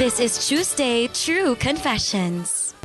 This is Tuesday True Confessions.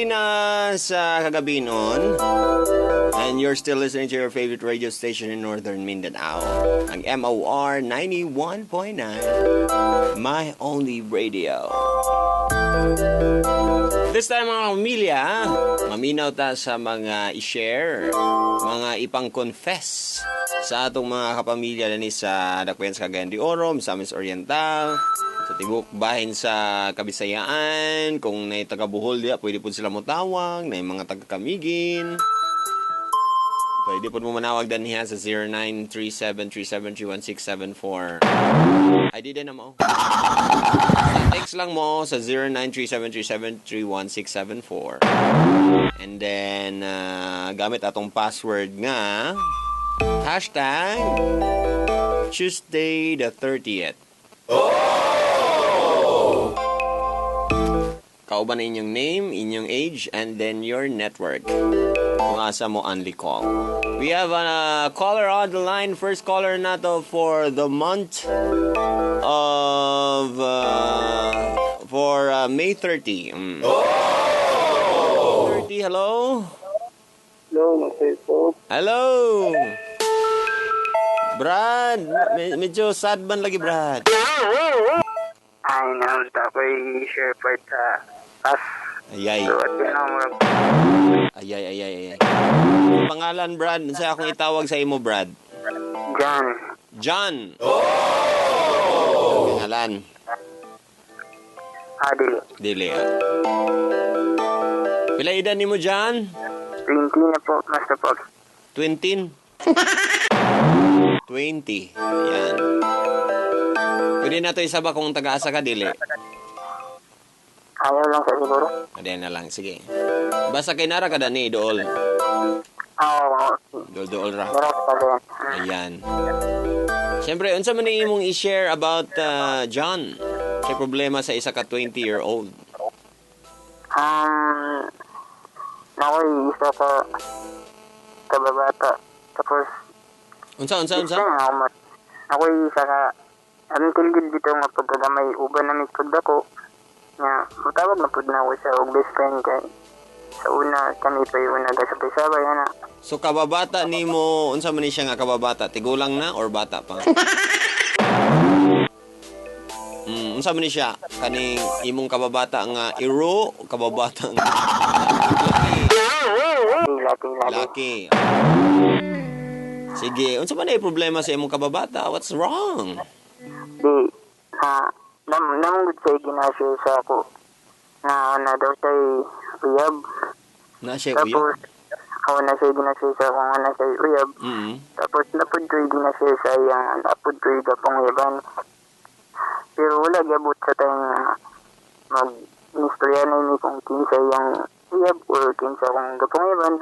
Na sa kagabi noon, and you're still listening to your favorite radio station in Northern Mindanao, ang MOR 91.9, My Only Radio. This time mga pamilya, maminaw ta sa mga i-share, mga ipang-confess sa atong mga kapamilya na ni sa Dakwen sa Cagayan de Oro, Misamis Oriental, sa tibok bahin sa Kabisayaan, kung may taga-Bohol diya, pwede po sila motawag, na mga taga-Kamigin. Pwede po mo manawag dan niya sa 0937-373-1674. Ay, di din na mo. Text lang mo sa 0937-373-1674. And then, gamit atong password nga, hashtag Tuesday the 30th. Kauban na inyong name, inyong age, and then your network. Kung asa mo only call. We have a caller on the line. First caller nato for the month of for May 30. 30, hello? Hello, Master Popi. Hello! Brad, medyo sad man lagi, Brad. Ay, naman tapoy share part sa as. Ayay. So, at yun ang Ayay. Ang pangalan, Brad, sa akong itawag sa imo, Brad? John. John. Ang pangalan? Dili. Pila edad ni mo, John? 20 na po, Master Popi. 20? 20. Ayan. Pwede na ito isaba kung taga-asa ka, dili. Ayaw lang sa siguro. Ayan na lang, sige. Basta kay Nara ka da ni, dool. Oo. Dool ra. Meron ka din. Ayan. Siyempre, unsa man ni imong i-share about John? Kay problema sa isa ka 20-year-old. Nakoy isa ka kababata. Tapos, Unsa? Nakoy isa ka ang tilgid dito nga pagkada may uban na mitod ako nga matawag na pud na ako sa og best friend kay sa una kami pa yung nagasabay-sabay na. So kababata nimo, unsa man ni siya nga kababata? Tigulang na or bata pa? Unsa man ni siya? Kaning imong kababata nga iro, kababata nga laki. Sige, unsa man ay problema sa imong kababata? What's wrong? Namungod siya ginasyo sa ako na daw siya uyab. Na siya uyab? Tapos, na siya ginasyo sa ako nga na siya uyab. Tapos, napod ko yung ginasyo sa yung napod ko yung gapong uyaban. Pero wala gabot sa tayong mag-istorya na ini kung kinsa yung uyab or kinsa kung gapong uyaban.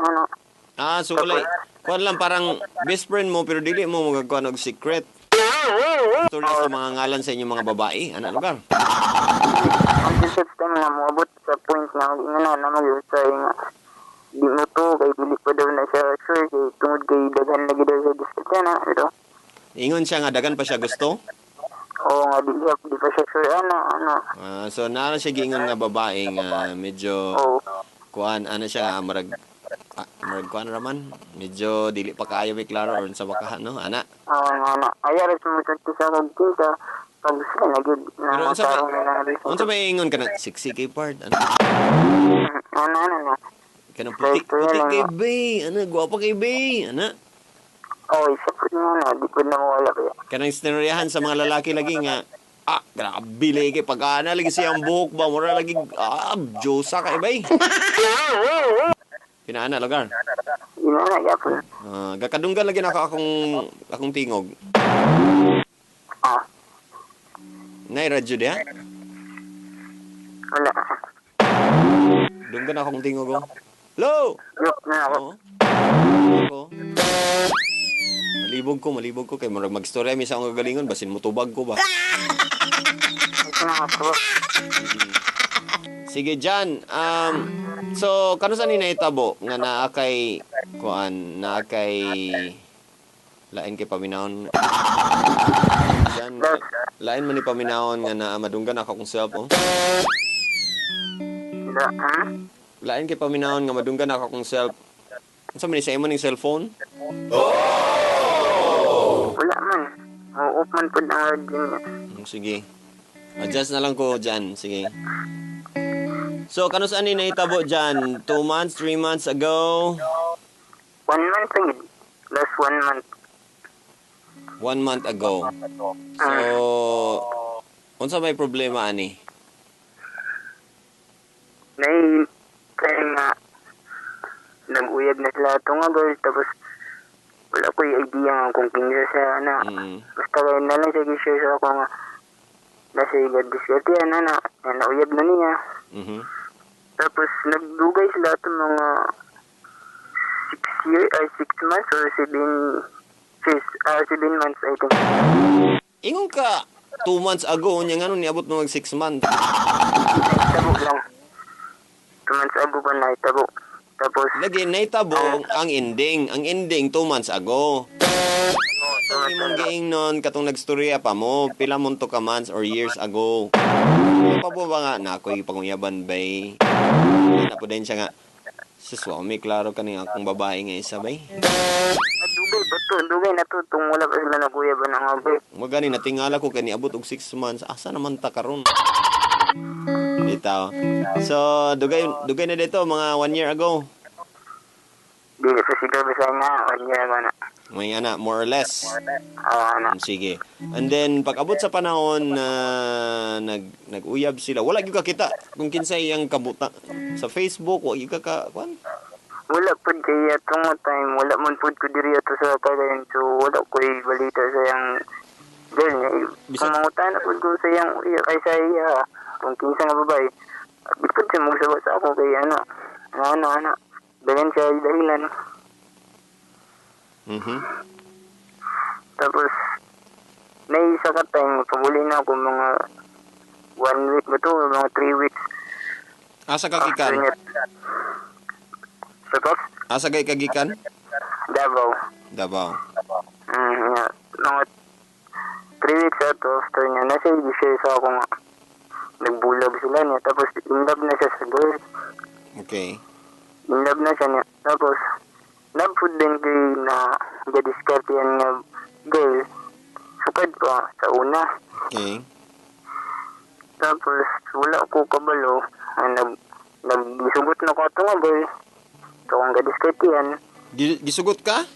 So wala. Kuan lang parang best friend mo pero dili mo magkuha og secret. Story sa mga ngalan sa inyong mga babae. Ano lugar? Ang concept time na moabot sa point na mag-usay nga di mo to kay dili pa daw na siya sure kay tungod kay daghan lagi daw sa diskusyon na ito. Ingon siya nga dagan pa siya gusto? Oo nga di pa siya sure So naara siya giingon nga babae nga medyo kuan siya nga marag kuan raman medyo dili pa kaayo may klaro or sa bakahan no ana. Ayara sumusunod sa kog kinsa pag sila nagud na matarong na. Unsa may ingon kana sexy kay part ano? Kana puti kay bay, gwapo kay bay, isa po di po na mawala kaya. Kanang istoryahan sa mga lalaki lagi nga, grabe lagi pag-ana lagi siyang buhok ba, mura lagi, Diyosa kay bay. Pinaana lugar. Inana gyapon. Gakadunggan lagi na akong tingog. Ah, Nay radyo dia. wala. Dunggan akong tingog. Hello. Yok na ako. Oo. Ako. Malibog ko kay murag magstorya mi sa akong gagalingon basin mutubag ko ba. Ito na ako. Sige Jan. So kano sa ni nahitabo nga naa kay lain kay paminawon. Jan, lain man ni paminawon nga naa madunggan ako kung self oh. Lain kay paminawon nga madunggan ako kung self. Unsa man ni sa imo ning cellphone? Wala man. Off man po ang radio niya. Sige. Adjust na lang ko dyan. Sige. So, kano saan ni nahitabo dyan? 2 months, 3 months ago? 1 month agad. Last 1 month. 1 month ago. So, unsa may problema ani? Kaya nga, nag-uyag na sila ito nga girl, tapos wala ko yung idea nga kung kinsa siya, basta kaya na lang siya gisure sa ako nga, nasa igad-discarte yan, nauyag na niya. Tapos, nagdugay sila ito mga 6 months or 7 months, I think. Ingon ka, 2 months ago, niya nga nun, niabot mo mag 6 months. Naitabo lang. 2 months ago pa naitabo. Tapos, lagi, naitabo ang ending. Ang ending, 2 months ago. Itong imong giing nun, katong nagstorya pa mo, pila mo to ka months or years ago. Ano pa po ba nga, na ako'y pangunyaban bay? Na po din siya nga, suswami, klaro ka niya akong babae nga isa bay. dugay na to, wala pa sila naguyaban ng abay. Magani, natingala ko kaniabot og 6 months, asa naman ta karon? Dito. So, dugay na dito, mga 1 year ago. Di pa siguro sa nga, 1 year ago na. May ana, more or less. Ano. Sige. And then, pag-abot sa panahon na nag-uyab sila, wala gyud ka kita kung kinsay ang kabuta. Sa Facebook, wala gyud ka kwan? Wala po kaya itong time, wala man po ko diri ato sa kagayan, so wala ko balita sa yung girl niya. Kung mangutan na po ko sa yung, ay sa iya, kung kinsa nga babae, ipod siya magsawa sa ako kay ano, dagan siya dahilan. Tapos, naisa ka time, pabuli na ako mga 1 week ba to, mga 3 weeks. Asa ka gikan? Tapos? Asa kay kagikan? Davao. Yeah. Mga 3 weeks ato after niya, nasa i-share sa ako nga. Nagbulag sila niya, tapos in love na siya sa girl. Okay. In love na siya niya. Tapos, nag-food din kay na ga-discard yan nga girl. Sukad pa sa una. Okay. Tapos, wala ko kabalo. Nag-gisugot na ko ito nga girl. So, kung ga-discard yan. Gisugot ka?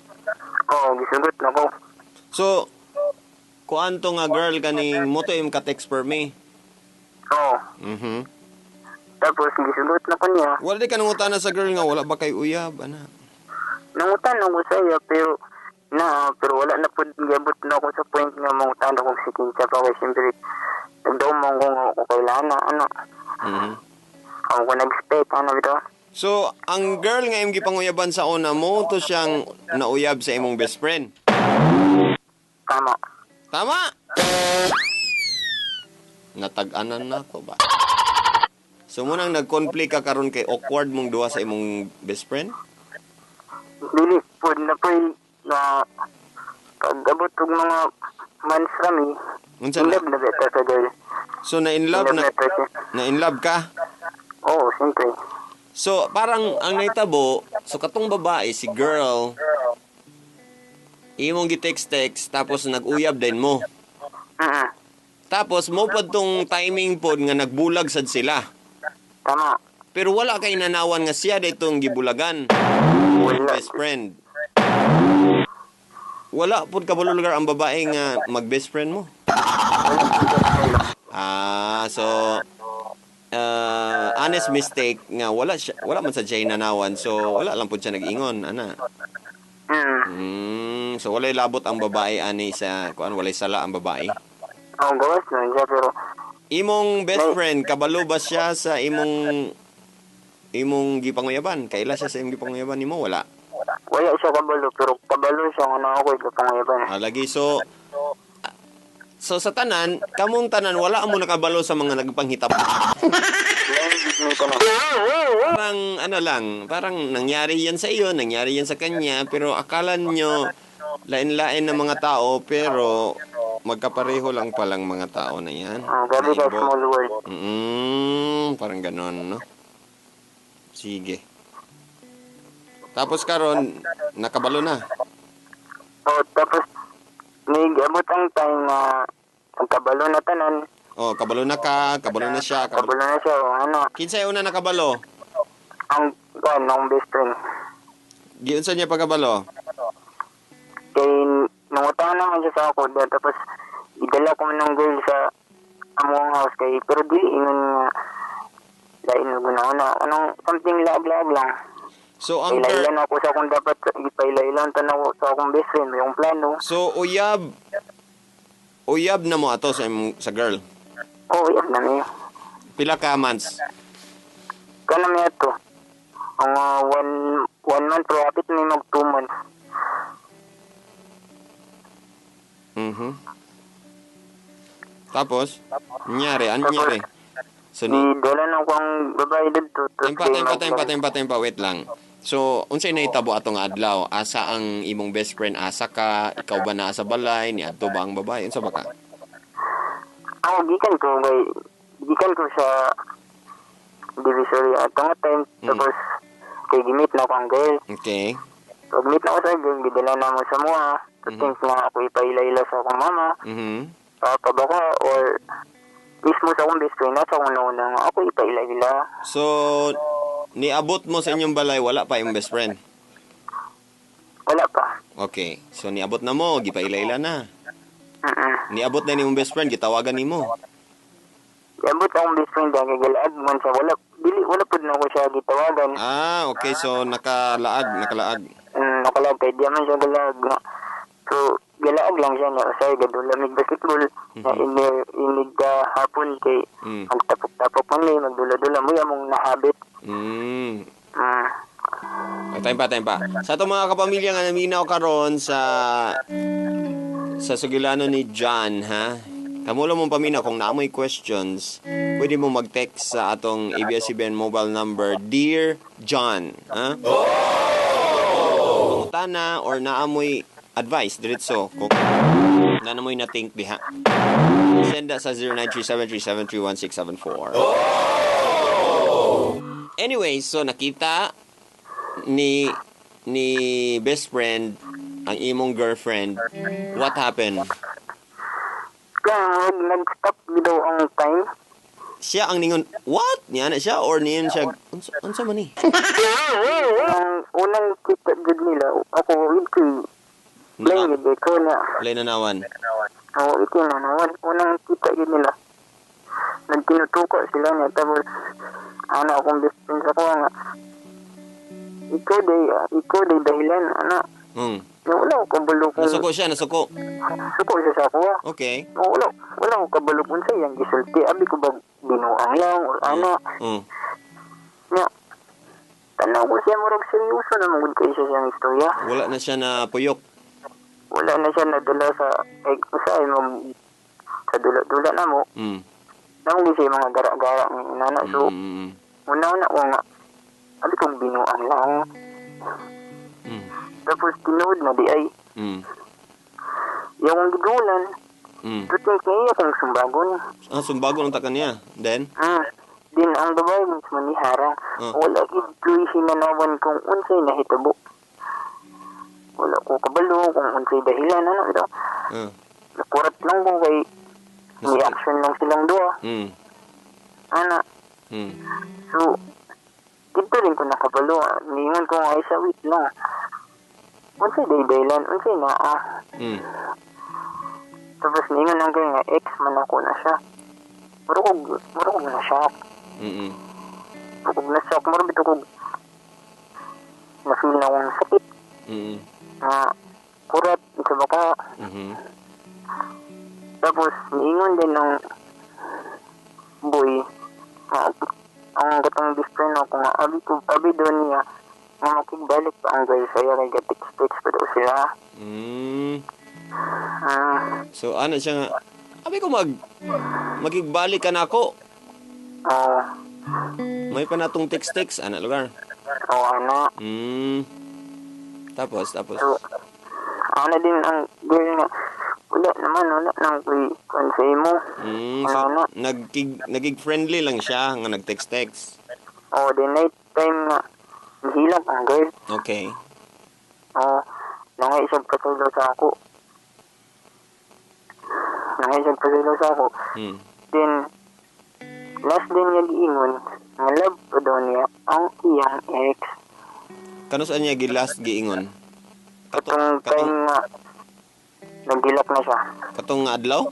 Oo, gisugot na ko. So, kuan to nga girl kaning mo to im ka-text per me. Oo. Tapos, gisugot na ko niya. Wala di ka nangutana sa girl nga, wala ba kay uyab, ana? Nangutan ako sa iya, pero wala na po, gabot na ako sa point nga mangutan ako si Kinsa pa, kasi siyempre, nagdaumang ko nga ako kailangan, ako ko nag-expect, bito. So, ang girl nga imong gipanguyaban sa una mo, to siyang nauyab sa imong best friend. Tama. Tama? Natag-anan na ko ba? So, munang nag-conflict ka karon kay awkward mong duha sa imong best friend? Dili po, na po na pag-abot ng mga months kami, in love na beta sa girl. So, na-in love ka? Oo, siyempre. So, parang ang naitabo, so katong babae, si girl, imong gi-text, tapos nag-uyab din mo. Tapos, mo pa tong timing po nga nagbulag sad sila. Tama. Pero wala kay nanawan nga siya ditong gibulagan. Wala. Best friend. Wala po kabalo lugar ang babae nga mag-best friend mo. So, honest mistake nga wala man sa siya nanawan. So wala lang pud siya nag-ingon ana. So walay labot ang babae ani sa kuan walay sala ang babae. Gawas na siya pero Imong best friend kabalo ba siya sa imong gipanguyaban? Kaila siya sa imong gipanguyaban nimo wala? Wala siya kabalo pero kabalo siya nga ako ipapangayaban. Lagi so sa tanan, kamong tanan wala mo nakabalo sa mga nagpanghitabo. Parang parang nangyari yan sa iyo, nangyari yan sa kanya, pero akala nyo lain-lain na mga tao, pero magkapareho lang palang mga tao na yan. Gabi ka small world. Parang ganon, no? Sige. Tapos karon nakabalo na. Tapos nag-abot ang time na kabalo na tanan. Kabalo na ka, kabalo na siya. Kabalo na siya, Kinsay una nakabalo? Ang best friend. Giunsa niya pagkabalo? Kay nangutang naman siya sa ako, tapos idala ko ng girl sa among house kay pero dili ingon nga lain na anong something lag lang. So ang ilan ako sa akong dapat ipailan tanaw sa akong best friend yung plano. So uyab na mo ato sa girl. Uyab na mi. Pila ka months? Kana mi ato. Ang 1 month pero apit mi mag 2 months. Tapos nangyari. So dala na ko ang babae dito. Tempa, wait lang. So, unsay nahitabo atong adlaw? Asa ang imong best friend? Asa ka? Ikaw ba naa sa balay? Niadto ba ang babae? Unsa ba ka? Gikan ko sa divisory atong time. Tapos, kay gimit na ko ang girl. Okay. Pag meet na ko sa girl, gidala na mo sa mua. Think na ako ipailayla sa akong mama. Pag ako, or mismo sa akong best friend, nasa akong naunang ako ipailayla. So, niabot mo sa inyong balay, wala pa yung best friend? Wala pa. Okay. So, niabot na mo, gipailayla na. Niabot na ni mong best friend, gitawagan ni mo. Niabot akong best friend, kaya galaag man siya. Wala po na ako siya gitawagan. Okay. So, nakalaag. Nakalaag, kaya di man siya galaag. So, galaag lang siya na usay, gadulamig basketball. Na inig hapon kay magtapok-tapok man lang, magdula-dula mo yung mong nahabit. Time pa. Sa itong mga kapamilya nga naminaw karon sa sugilano ni John, ha? Kamulo mong paminaw kung naamoy questions, pwede mo mag-text sa atong ABS-CBN mobile number, Dear John, ha? Kung tana or naamoy advice, diretso, kung naamoy na think diha. Send that sa 0937373167. Anyway, so nakita ni best friend ang imong girlfriend. What happened? Nag-stop daw ang time. Siya ang ningon, what? Niya na siya or niyan siya, unsa man ni? Unang kita gud nila, ako ito. Lain gud ko na. Lain na nawan. Ito na nawan. Unang kita gud nila. Nagtinutuko sila niya, tapos akong best friend sa ko nga. Ikaw day dahilan, wala ko kabalo kung... Nasuko siya. Suko siya sa ako. Okay. Wala ko kabalo kung sa iyang gisulti. Abi ko ba binuang lang or Nga, tanaw ko siya marag seryoso na magod kayo siya siyang istorya. Wala na siya na puyok. Wala na siya nadala sa sa dula-dula na mo. Nanguli siya mga gara-gara ng inana. So, una-una ko nga, abi kong binuang lang. Tapos tinuod na di ay. Yung gidulan. Tuting kaya akong sumbagon. Sumbagon ang takan niya. Then? Din ang babae mismo ni harang. Wala gid hinanawan kung unsay nahitabo. Wala ko kabalo kung unsay dahilan ito. Nakurat lang ko kay may action lang silang dua. So, dito rin ko nakabalo. Ningon ko ay sa wait lang. Unsay dahilan, unsay na Tapos ningon lang kayo nga, ex man ako na siya. Muro ko na siya. Kung na-shock mo rin ito kung na-feel na akong sakit. Kurat, isa ba ka? Tapos, niingon din ng boy, ang gatang best-friend ako nga, abi doon niya, nga makigbalik pa ang guys, kaya kay gatik-text pa daw sila. So, ano siya nga, abi ko magigbalik ka na ako. Oo. May pa natong text-text, ano lugar? Oo, ano. Tapos. So, ano din ang girl nga, wala nang konsey mo. So, nagig-friendly lang siya, nga nag-text-text. Oo, the night time nga, nahilap ang girl. Okay. Oo, nangaisag pasilo sa ako. Then, last din niya giingon, nga love pa daw niya ang iyang ex. Kano saan niya last giingon? Katong time nga, nagilak na siya. Katong adlaw?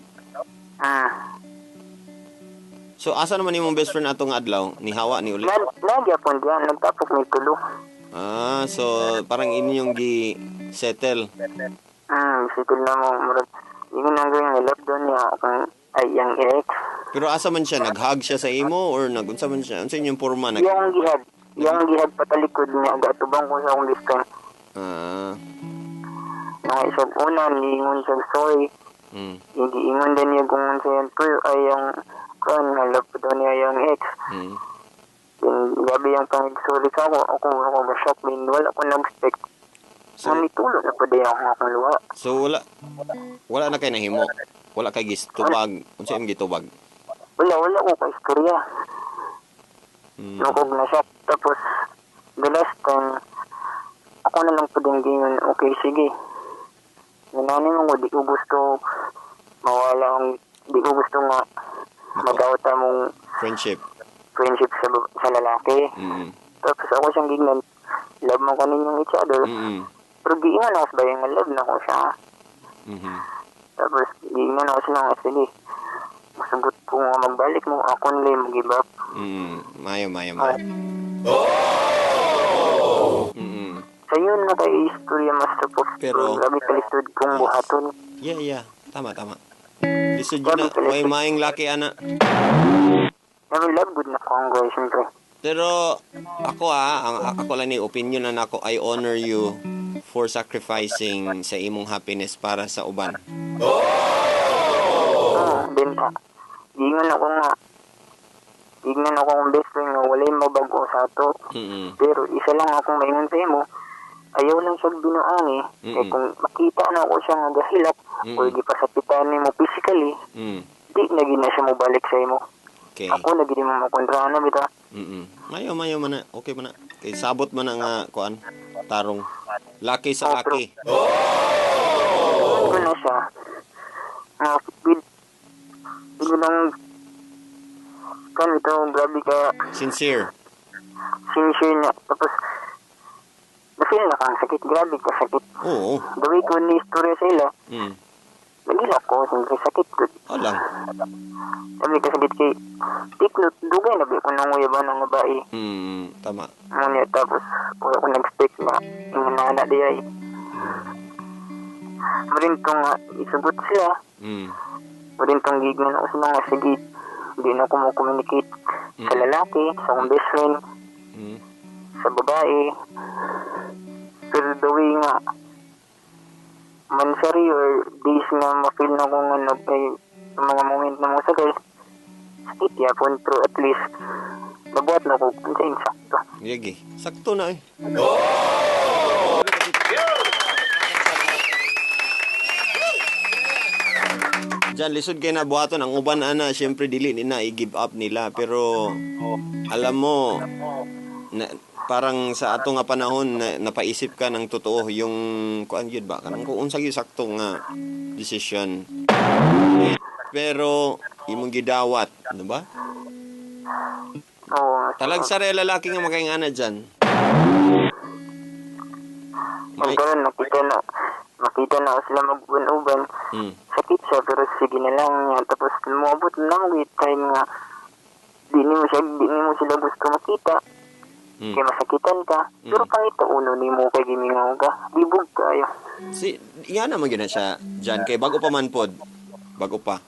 So, asa naman imong best friend atong adlaw? Ni Hawa, ni Uli? Nagyapon diyan, nagtapok may tulo. So, parang inyong gi-settle. Settle na mo, murag. Ingon ang girl nga love daw niya ang iyang ex. Pero asa man siya? Nag-hug siya sa imo? Or unsa man siya? Unsa inyong porma? Yung gihad patalikod niya, gatubang ko sa akong best friend. Mga isang una, niingon siya sorry. Hindi ingon din niya kung sa'yan po ay yung nga love daw niya yung ex. Gabi yung pangig-sorry sa ako ma-shock din, wala ko nag-expect. So, manitulo na po din ako akong luha. So, wala na kayo nahimo? Wala kayo gitubag? Unsa yung gitubag? Wala ko ka istorya. Nukog na siya. Tapos, the last time, ako na lang po din ganyan, okay, sige. Nananin mo, di ko gusto mawala di ko gusto nga magawta mong friendship sa lalaki. Tapos ako siyang gignan, love mo kaninyong each other. Pero giingan ako sa bayang love na ko siya. Tapos giingan ako siya, sige, masagot ko nga magbalik mo, ako nila yung mag-give up. Mayo. So yun na kayo istorya, Master Popi. Pero grabe kalisod kong buhaton. Yeah. Tama. Lisod yun na. May maing laki, ana. Namin love good na ko ang guys, siyempre. Pero ako ako lang ni opinion na nako, I honor you for sacrificing sa imong happiness para sa uban. Then gingan ako ang best friend nga walay mabago sa ato. Pero isa lang akong maingon sa imo, ayaw lang siya binuangi. Kaya kung makita na ako siya nga gahilak o di pasapitan mo physically, di naging na siya mo balik sa imo. Okay. Ako naging mo makontra na bita. Mayo man na. Okay man na. Kay sabot man na nga kuan tarong. Laki sa laki. Ano na siya? Bilang kan ito, grabe ka sincere niya. Tapos na-feel na kang sakit, grabe ka sakit. Oo. The way ko ni-istorya sa ila, nagilap ko, siyempre sakit ko. Alang. Sabi ka sakit kay tiknot, dugay na ba ko nang uyaban ng babae. Tama. Ngunit tapos, wala ko nag-expect na inanana di ay. Marin kong isugot sila. Marin kong gignan ako sila nga, sige, hindi na ako mo-communicate sa lalaki, sa akong best friend, sa babae. Pero the way nga, mansari or days nga ma-feel na kung ano, mga moment na mga sagay, sakit yapon, pero at least, nabuhat na ko, kung sa'yo sakto. Yagi, sakto na eh. Diyan, lisod kayo na buhaton. Ang uban, syempre dili na i-give up nila. Pero, alam mo, parang sa ato nga panahon, napaisip ka ng totoo yung, kuan yun ba? Kanang kung unsang yung sakto nga decision. Pero, imong gidawat, ano ba? Oo. Talag sa lalaki nga makaingana dyan. Magkaroon, makita na ako sila mag-uban-uban. Sakit siya, pero sige na lang niya. Tapos, umabot na lang with time nga di mo sila gusto makita. Kaya masakitan ka. Pero pangita uno ni mo kay gimingaw ka. Libog kayo. Yan naman yun na siya, Jan. Kay bago pa man pod. Bago pa.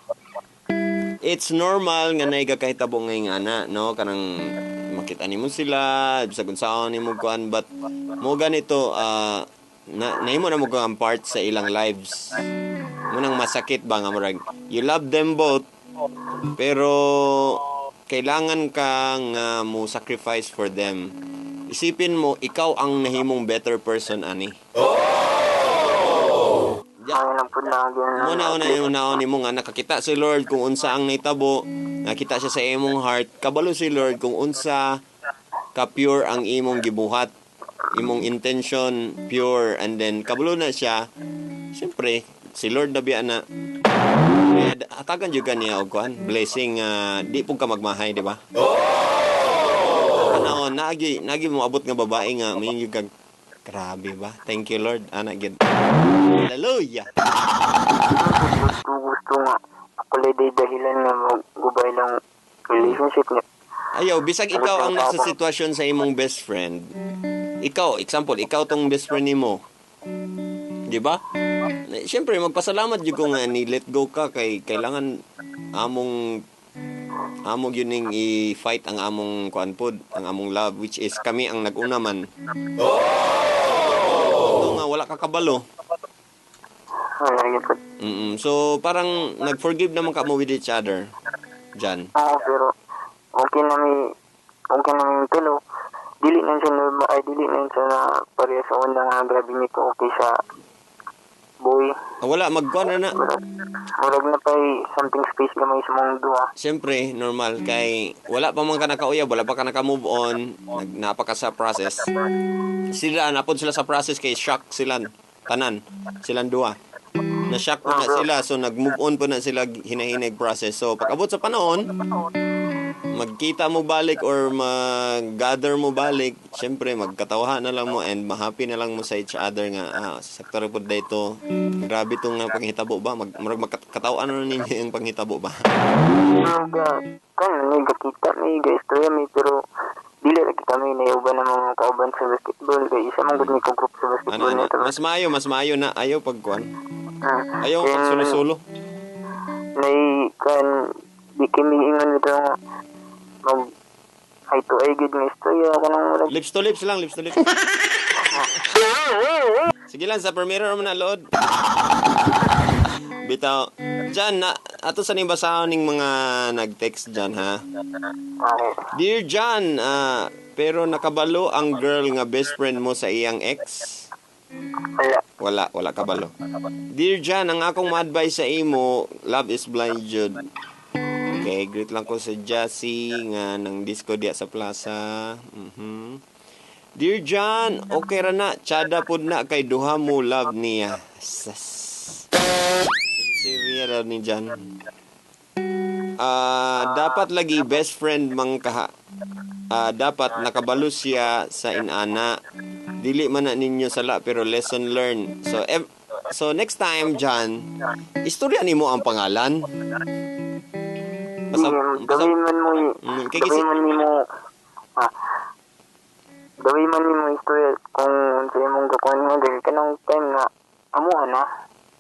It's normal nga naigakahitabo ngay nga na, no? Kanang makita ni mo sila, sa kung saan ni mo kuan, but mo ganito, naimo na mo ang part sa ilang lives. Munang masakit ba nga murag. You love them both, pero kailangan kang mo sacrifice for them. Isipin mo, ikaw ang nahimong better person, ani. Muna yung naon mo nga nakakita si Lord kung unsa ang naitabo, nakita siya sa imong heart, kabalo si Lord kung unsa ka pure ang imong gibuhat, imong intention pure, and then kabalo na siya. Siyempre, si Lord nabiya na atagan jud niya og kuan blessing, di pug ka magmahay, di ba? Ano nagi mo abot nga babae nga may kag grabe ba? Thank you Lord. Ana gid. Hallelujah. Gusto nga kulay dahilan nga gubay lang relationship niya. Ayaw, bisag ikaw ang nasa sitwasyon sa imong best friend. Ikaw, example, ikaw tong best friend nimo. Di ba? Siyempre, magpasalamat jud ko nga ni let go ka kay kailangan among yun ning i-fight ang among kuan pod, ang among love, which is kami ang nag-una man. Nga wala ka kabalo. So parang nag-forgive naman ka mo with each other, Jan. Oo, pero okay na may tulo. Dili na siya na pareha sa una nga grabe nito okay sa boy. Wala, magkuhan na. Murag na pa something space na may sa mong duwa. Siyempre, normal. Kay wala pa man ka nakauyab, wala pa ka naka-move on, napa ka sa process. Napod sila sa process kay shock sila. Tanan. Silang duwa. Na-shock po na sila. So, nag-move on po na sila hinahinag process. So, pag-abot sa panahon, magkita mo balik or mag-gather mo balik, syempre magkatawahan na lang mo and mahappy na lang mo sa each other nga sa sektor po dito grabe itong panghitabo ba magkatawaan na ninyo yung panghitabo ba may kakita may istorya may pero dili lagi kami na uban ng mga kauban sa basketball kaya isa mong good ko group sa basketball nito mas maayo na ayaw pagkuan ayaw pag sulo-sulo di kami ingon ito ay to ay good na istorya ako nang lips to lips sige lang sa primero naman na load bitaw dyan na ato sa basahon ng mga nag-text dyan ha okay. Dear John pero nakabalo ang girl nga best friend mo sa iyang ex wala kabalo. Dear John, ang akong ma-advise sa imo, love is blind jud. Okay, greet lang ko sa Jassy nga ng disco diya sa plaza. Dear John, okay ra na, tsada pud na kay duha mo love niya. Seriya ra ni John. Dapat lagi best friend mang kaha. Dapat nakabalo siya sa inana. Dili man na ninyo sala pero lesson learned. So next time, John, istorya nimo ang pangalan. Gawin man mo istorya kung sa imong gakuan nga dahil kanang time nga amuha na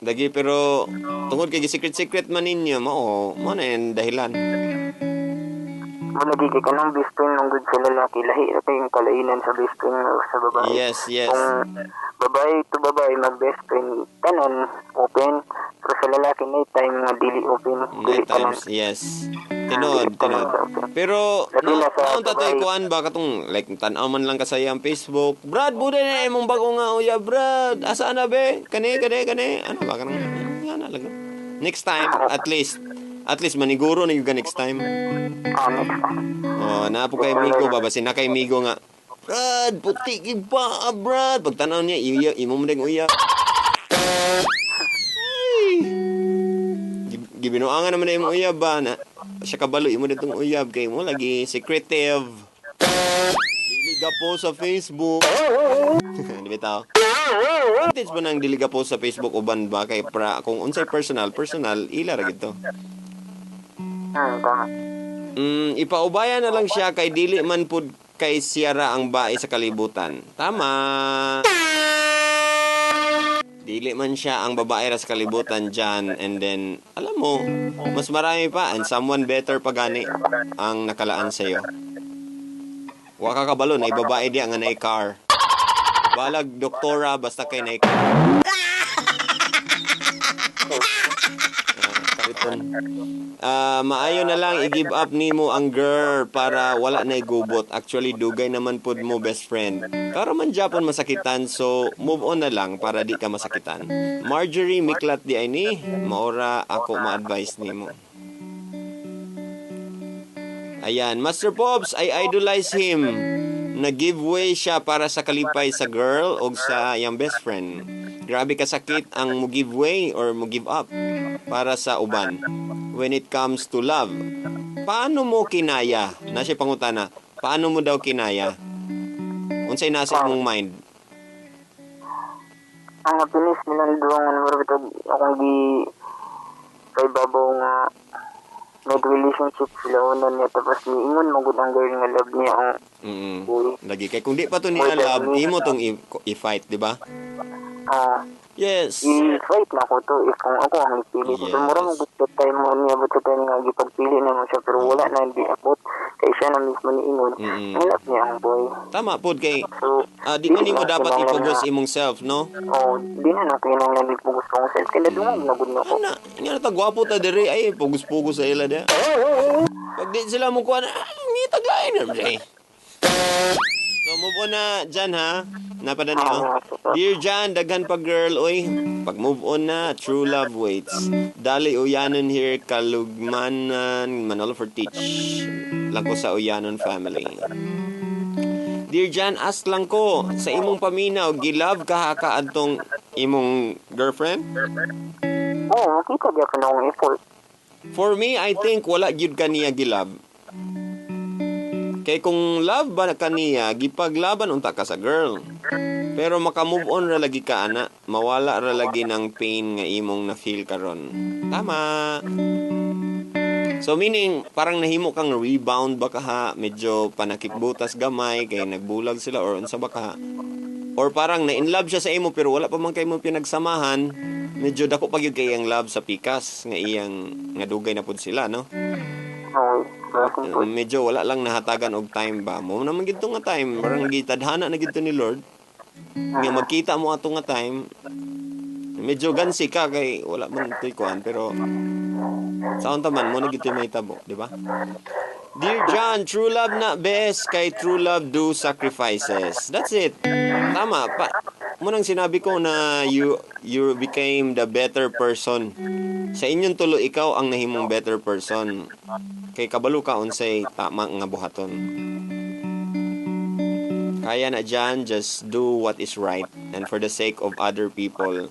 dagi pero tungod kay secret man ninyo mo na yung dahilan mo lagi kay kanang best friend ng good sa lalaki lahi ra kay yung kalainan sa best friend sa babae yes kung babae to babae mag best friend tanan open pero sa lalaki night time nga dili open night times yes tinod pero naon tatoy kuan ba katong like tan-aw man lang kasaya ang Facebook Brad buday na imong bago nga uya Brad asa na be kani ano ba kanang ana lang next time at least maniguro na yung next time napo kay Migo babasin na kay Migo nga Brad puti ba Brad pagtanaw niya imo mo ding uya gibinuangan naman na yung uyab ba na siya kabalo imo ditong uyab kay mo lagi secretive diliga po sa Facebook di bitaw tips ba nang diliga po sa Facebook uban ba kay kung unsay personal ila ra gito tama Ipaubaya na lang siya kay dili man pud kay siyara ang bae sa kalibutan. Tama. Dili man siya ang babae ra sa kalibutan dyan. And then, alam mo, mas marami pa and someone better pa gani ang nakalaan sa'yo. Wa ka kabalo na ibabae di ang anay car. Balag doktora basta kay na car. Maayo na lang i-give up nimo ang girl para wala na igubot. Actually, dugay naman pud mo best friend. Pero man Japon masakitan, so move on na lang para di ka masakitan. Marjorie Miklat di ay ni, maora ako ma-advise nimo. Ayan, Master Pops, I idolize him. Nag-giveaway siya para sa kalipay sa girl o sa iyang best friend. Grabe kasakit ang mo giveaway or mo give up para sa uban. When it comes to love, paano mo kinaya? Nasa pangutana, paano mo daw kinaya? Unsay nasa imong mind? Ang happiness nila ni Duwang Marabitag akong di kay babaw nga nag-relationship sila una niya tapos ingon magud ang girl nga love niya ang lagi kay kung di pa to niya love, imo tong i-fight, di ba? Yes. I-fight na ko to if kung ako ang ipili. Yes. So, mura mo gusto tayo mo niya but sa tayo nga gipagpili naman siya pero wala na hindi abot kay siya na mismo ni ingon. Ang love niya ang boy. Tama pod kay So, di man nimo dapat i-focus imong self, no? di na na kinahanglan i-focus ko self kaya dungog na gud na ko. Nga ta gwapo ta diri ay pugos-pugos sa ila dia. Pag di sila mo kuha na, ni taglain na day. So move on na dyan ha. Napada niyo. Dear Jan, daghan pa girl oy. Pag move on na, true love waits. Dali uyanon here kalugmanan Manolo for teach. Lang ko sa uyanon family. Dear Jan, ask lang ko sa imong paminaw, gilove ka kaadtong imong girlfriend? Makita dia pa na akong effort. For me, I think wala gyud kaniya gilove. Kay kung love ba kaniya, gipaglaban unta ka sa girl. Pero maka-move on ra lagi ka ana, mawala ra lagi ng pain nga imong na-feel karon. Tama. So meaning, parang nahimo kang rebound ba ka ha, medyo panakikbutas gamay, kay nagbulag sila or unsa ba ka ha. Or parang na-inlove siya sa imo pero wala pa man kay mo pinagsamahan, medyo dako pa gyud kay ang love sa pikas nga iyang nga dugay na pud sila, no? Medyo wala lang nahatagan og time ba mo naman gid nga time, parang gitadhana na gid ni Lord. Nga magkita mo ato nga time. Medyo gansi ka kay wala man toy kuan pero sa unta man mo na gid may tabo, di ba? Dear John, true love na best kay true love do sacrifices. That's it. Tama pa. Mo nang sinabi ko na you became the better person. Sa inyong tulo ikaw ang nahimong better person. Kay kabalo ka unsay tama nga buhaton. Kaya na dyan, just do what is right and for the sake of other people.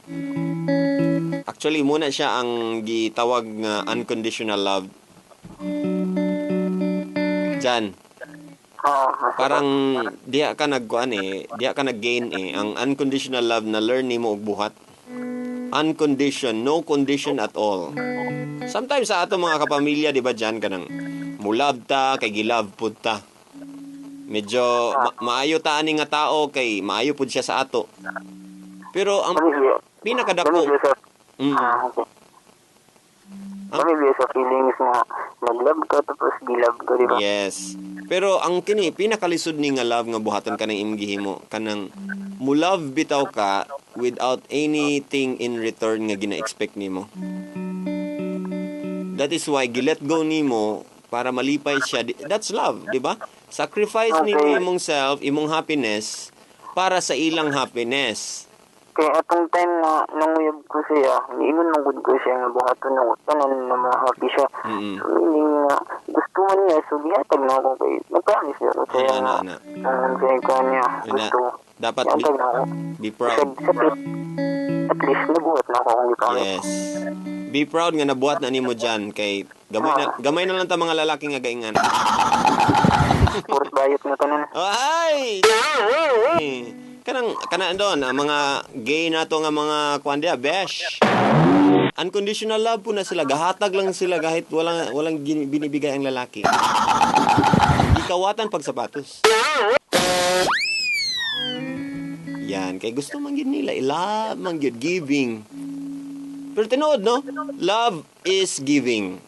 Actually, muna siya ang gitawag nga unconditional love. Dyan. Parang diya ka nagkuan diya ka nag-gain ang unconditional love na learn nimo og buhat. Unconditioned, no condition at all. Sometimes sa ato mga kapamilya, di ba dyan ka nang mulab ta, kay gilove pud ta. Medyo maayo ta ani nga tao kay maayo pud siya sa ato. Pero ang pinakadako Kami sa feelings na nag-love ka tapos gilove ka, di ba? Yes. Pero ang kini pinakalisod ni nga love nga buhaton kanang imong gihimo kanang mo love bitaw ka without anything in return nga gina-expect nimo. That is why gilet go nimo para malipay siya. That's love, di ba? Sacrifice nimo imong self, imong happiness para sa ilang happiness. Kaya atong time na nanguyab ko siya, niingon lang gud ko siya nga buhaton na tanan na ma-happy siya. So, meaning nga, gusto man niya, so gihatag na ako kay, nag-promise niya ko siya nga, ang kaya ko niya, gusto. Dapat be proud. At least, nabuhat na ako kung gipromise. Yes. Be proud nga nabuhat na nimo dyan, kay gamay na lang ta mga lalaki nga gaingan. Purot bayot na tanan. Ay! Kanang doon, ang mga gay na to nga mga kuan dia, besh. unconditional love po na sila. Gahatag lang sila kahit walang binibigay ang lalaki. Ikawatan pag sapatos. Yan, kay gusto man gid nila, love man gid, giving. Pero tinood, no? Love is giving.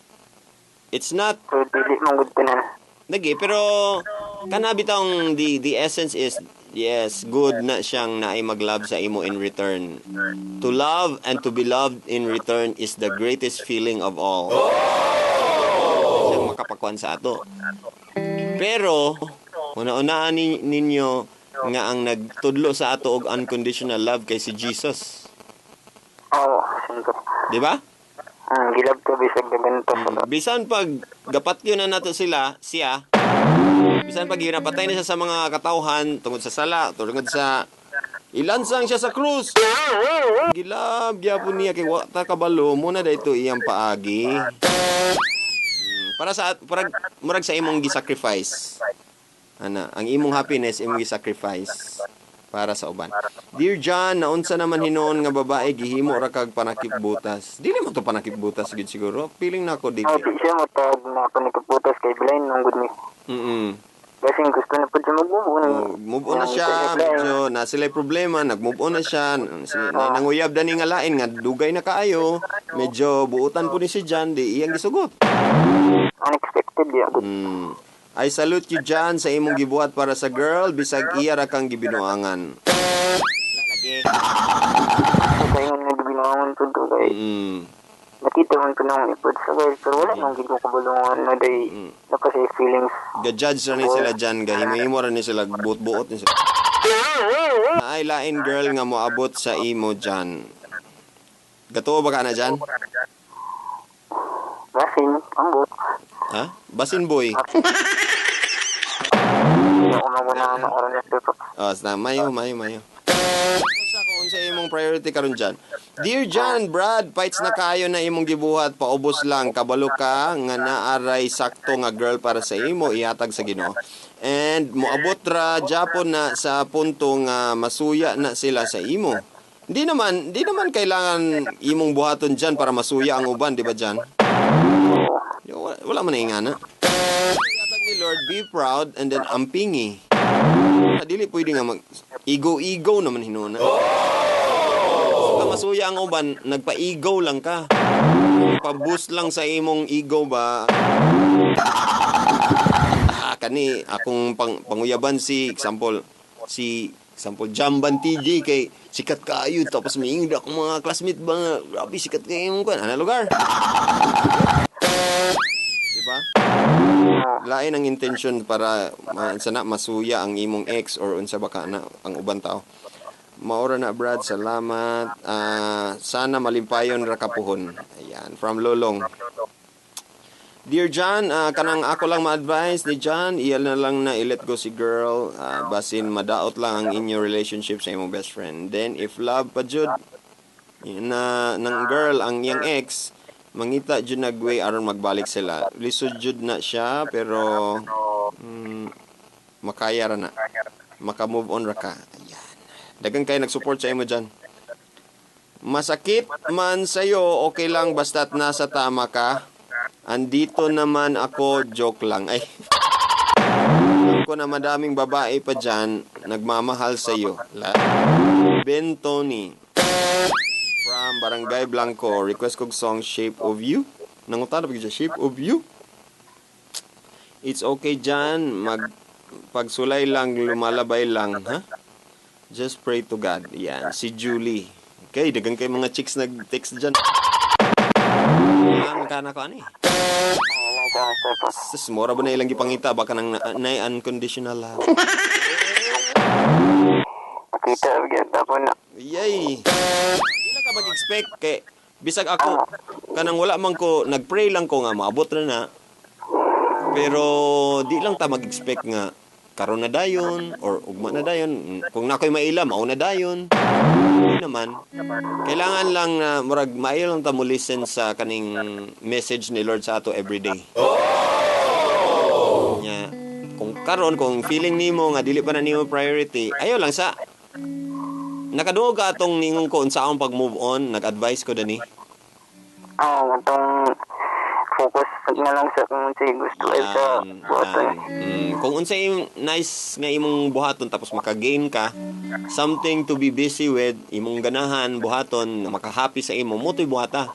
It's not So, dili mong good na. Lagi, pero kanabitang the essence is yes, good na siyang naay mag-love sa imo in return. To love and to be loved in return is the greatest feeling of all. Siyang makapakuan sa ato. Pero una-unaan ninyo nga ang nagtudlo sa ato og unconditional love kay si Jesus. Oo, siyempre. Di ba? Gilab ka bisag gaganto. Bisan pag gapat yun na nato siya, bisan pag ginapatay na siya sa mga katawhan tungod sa sala, tungod sa ilansang siya sa krus. Gilab gyapon niya kay wa ta kabalo mo na dayto iyang paagi. Para murag sa imong gi-sacrifice. Ana, ang imong happiness imong gi-sacrifice para sa uban. Dear John, naunsa naman hinuon nga babae gihimo ra kag panakipbutas. Dili mo to panakipbutas gid siguro. Feeling nako di. Di siya mo tawag na panikaputas kay blind nung good ni. Kasi gusto na po siya mag-move on. Move on na siya. Medyo na sila problema. Nag-move on na siya. Nanguyab na ni nga lain nga dugay na kaayo. Medyo buutan po ni si John. Di iyang gisugot. Unexpected ya. I salute you, John, sa imong gibuhat para sa girl. Bisag iya ra kang gibinuangan. Lagi. Kaya nga gibinuangan po ito kay. Nakita man ko nang ipod sa guys. Pero wala nang ginoo kabulungan na day. Napasay feelings. Ga-judge ra ni sila dyan. Gahimo ra ni sila. Buot-buot ni sila. Ay, lain girl nga moabot sa imo dyan. Gatuo ba ka na dyan? Basin, ambot. Ha? Basin boy. Mayo. Unsa kung unsa imong priority karon dyan? Dear John, Brad, fights na kayo na imong gibuhat, paubos lang, kabalo ka nga naaray sakto nga girl para sa imo, ihatag sa Ginoo. And moabot ra Japon na sa punto nga masuya na sila sa imo. Di naman kailangan imong buhaton dyan para masuya ang uban, di ba John? Wala man na ingana. Ihatag ni Lord, be proud and then ampingi. Dili pwede nga ego naman hinuna. Ka masuya ang uban, nagpa-ego lang ka. Pa-boost lang sa imong ego ba? Kani akong panguyaban si example Jamban TJ kay sikat kayo tapos miingid akong mga classmate ba nga grabe sikat kayo mo kan ana lugar. Diba? Lain ang intention para sana masuya ang imong ex or unsa baka na ang uban tao. Maura na Brad, salamat. Sana malimpayon ra kapuhon. Ayan, from Lolong. Dear John, kanang ako lang ma-advise ni John, iyal na lang na i-let go si girl. Basin madaot lang ang inyo relationship sa imong best friend. Then if love pa jud na ng girl ang iyang ex, mangita jud nagway aron magbalik sila. Lisod jud na siya pero makaya ra na. Maka-move on ra ka. Ayan. Daghang kay nag-support sa imo dyan. Masakit man sa'yo, okay lang basta't nasa tama ka. Andito naman ako, joke lang. Ay. Alam ko na madaming babae pa dyan, nagmamahal sa'yo. Ben Tony. From Barangay Blanco, request kong song Shape of You. Nangutan na ba Shape of You? It's okay dyan, pagsulay lang, lumalabay lang, ha? Just pray to God. Yan, si Julie. Okay, dagang kay mga chicks nag-text dyan. Ang kana ko ani. Sus, mura ba na ilang gipangita baka nang na unconditional love. Kita gyud po na. Yay. Dili ka mag-expect kay bisag ako kanang wala man ko nagpray lang ko nga maabot na. Pero di lang ta mag-expect nga karon na dayon or ugma na dayon. Kung nakoy maila mao na dayon. Hindi naman. Kailangan lang na murag maayo lang ta mo listen sa kaning message ni Lord sa ato everyday. Nya kung karon kung feeling nimo nga dili pa na nimo priority, ayo lang sa nakadungog ka atong ningon ko unsa akong pag-move on, nag-advise ko dani. Itong focus na lang sa kung unsay gusto ay sa buhaton. Kung unsay nice nga imong buhaton tapos maka-gain ka something to be busy with, imong ganahan buhaton na maka-happy sa imo, motoy buhata.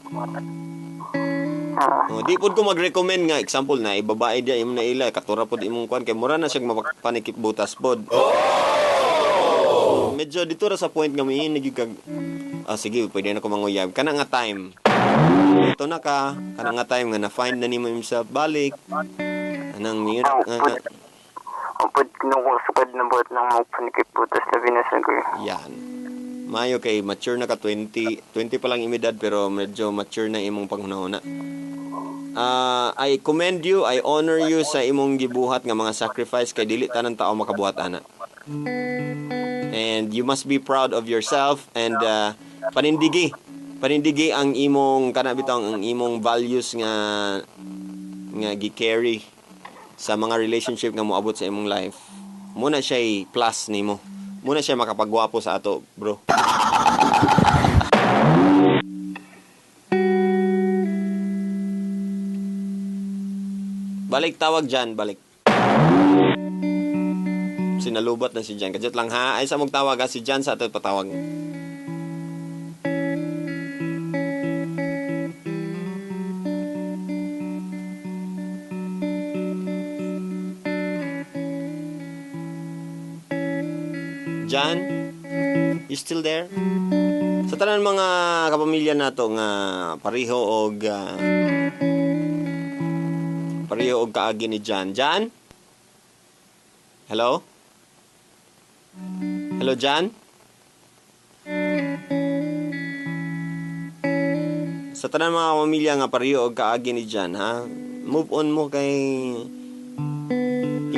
Di pud ko mag-recommend nga example na ibabae dia imong naila katura pud imong kuan kay mura na siya mapanikip butas pod. Medyo dito ra sa point nga may nagigag sige pwede na ko manguyab kana nga time. Ito na ka kana nga time nga na find na nimo himself balik. Anang yun Pud kinusukad na buhat ng magpanikip butas na binasan ko. Yan. Mayo kay mature na ka 20 pa lang imedad pero medyo mature na imong panghunahuna. I commend you, I honor you sa imong gibuhat nga mga sacrifice kay dili tanan tao makabuhat ana. And you must be proud of yourself and panindigi ang imong kana bitaw ang imong values nga gi-carry sa mga relationship nga moabot sa imong life. Muna siya plus nimo. Muna siya makapagwapo sa ato, bro. Balik tawag dyan, balik. Sinalubat na si Jan. Kajot lang ha. Ay sa magtawag ha. Si Jan sa ato patawag. Jan? You still there? Sa tanan mga kapamilya nato nga pareho og kaagi ni Jan. Jan? Hello? Hello, Jan? Sa tanan mga kapamilya nga pareho og kaagi ni Jan, ha? Move on mo kay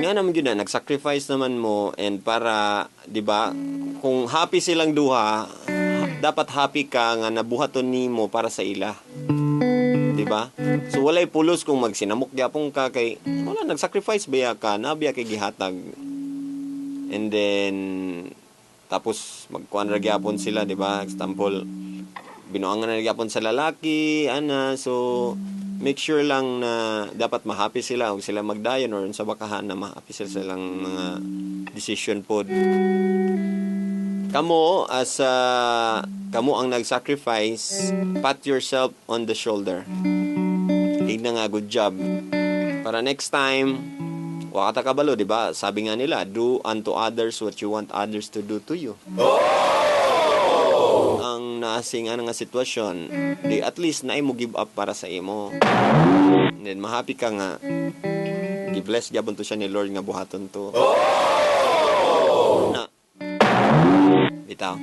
nga naman yun na, nag-sacrifice naman mo and para, di ba, kung happy silang duha, dapat happy ka nga nabuhaton nimo para sa ila. Di ba? So, walay pulos kung magsinamok gyapon ka kay, wala, nag-sacrifice ba ka, nabiya kay gihatag. And then, tapos, magkuhan ra gyapon sila, di ba? Example, binuangan na gyapon sa lalaki, so, make sure lang na dapat ma-happy sila huwag sila magdayon or sa bakahan na ma-happy sila silang mga decision po. Kamo kamo ang nag-sacrifice, pat yourself on the shoulder. Tignan nga, good job. Para next time, wakata kabalo, di ba? Sabi nga nila, do unto others what you want others to do to you. Ang naasing nga sitwasyon, di at least na mo give up para sa imo. And then mahappy ka nga. Gi-bless gyapon to siya ni Lord nga buhaton to. Na. Bitaw.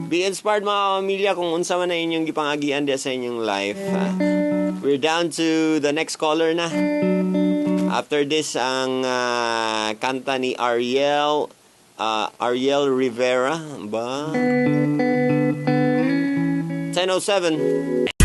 Be inspired mga pamilya kung unsa man na inyong gipangagian dia sa inyong life. We're down to the next caller na. After this ang kanta ni Ariel Rivera ba? 10:07.